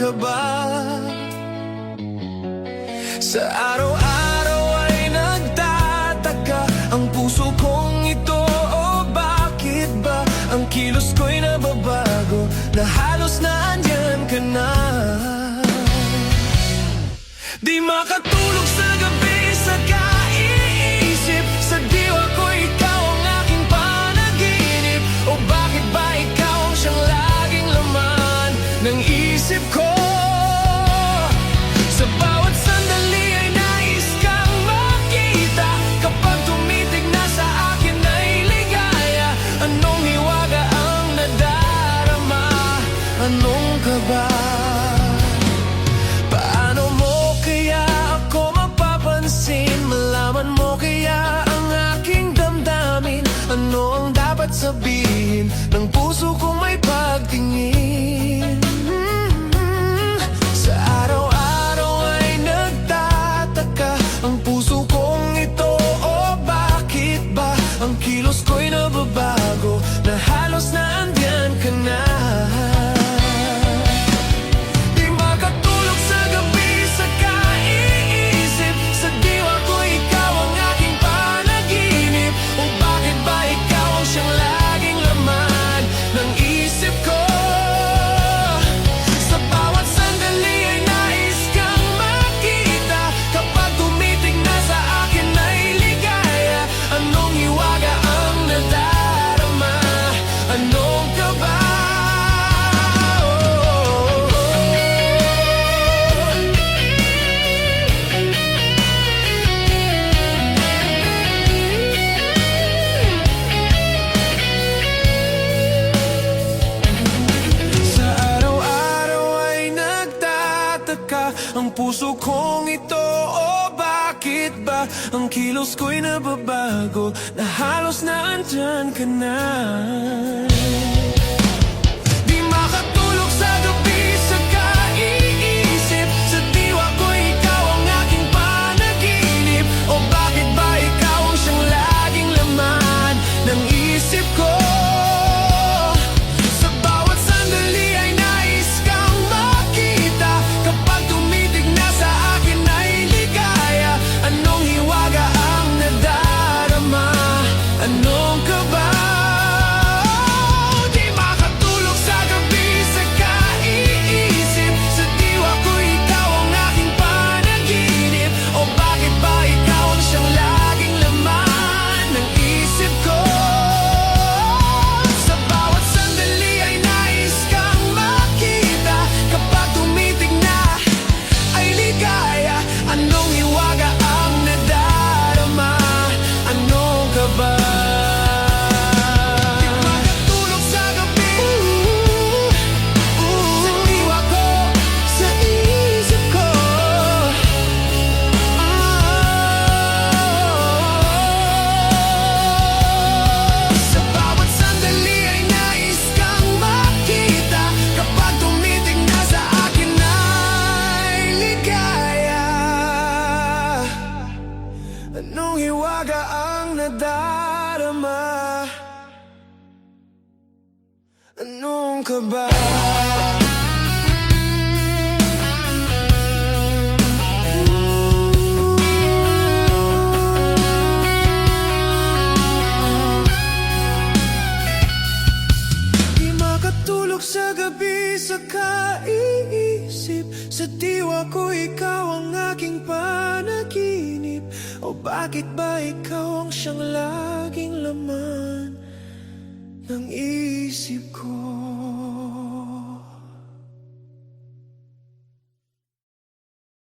ka ba? Sa araw-araw ay nagtataka ang puso kong ito. O bakit ba ang kilos ko'y nababago, na halos na andyan ka na? Di makatulog sa gabi sa kaiisip, sa diwa ko ikaw ang aking panaginip. O bakit ba ikaw ang siyang laging laman ng isip ko? Sa bawat sandali ay nais kang makita, kapag tumitig na sa akin ay ligaya. Anong hiwaga ang nadarama? Anong kaba? Paano mo kaya ako mapapansin? Malaman mo kaya ang aking damdamin? Ano ang dapat sabihin ng puso kong may pagtingin? Sa araw-araw ay nagtataka ang puso kong ito. O bakit ba ang kilos ko'y nababago, na halos na andyan ka na? Di makatulog sa gabi sa kaiisip, sa diwa ko ikaw ang aking panaginip. O bakit ba ikaw ang siyang laging laman ng isip ko? Sa bawat sandali ay nais kang makita, kapag tumitig na sa akin ay ligaya. Anong hiwaga ang nadarama? Anong kaba? Sa araw-araw ay nagtataka ang puso kong ito. O bakit ba ang kilos ko'y nababago, na halos na andyan ka na? Di makatulog sa gabi sa kaiisip, sa diwa ko ikaw ang aking panaginip. O bakit ba ikaw ang siyang laging laman ng isip ko? Sa bawat sandali ay nais kang makita, kapag tumitig na sa akin ay ligaya. Anong hiwaga ang nadarama? Anong kaba? Di makatulog sa gabi sa kaiisip, sa diwa ko ikaw ang aking panaginip. O bakit ba ikaw ang siyang laging laman ng isip ko? Sa bawat sandali ay nais kang makita, kapag tumitig na ay ligaya. Anong hiwaga ang nadarama? Anong kaba? Di makatulog sa gabi sa diwa ko, sa isip ko. Sa bawat sandali ay nais kang makita, kapag tumitig na sa akin ay ligaya. Anong hiwaga ang nadarama? Anong kaba? Di makatulog sa gabi sa kaiisip, sa diwa ko ikaw ang aking panaginip. O bakit ba ikaw ang siyang laging laman ng isip ko?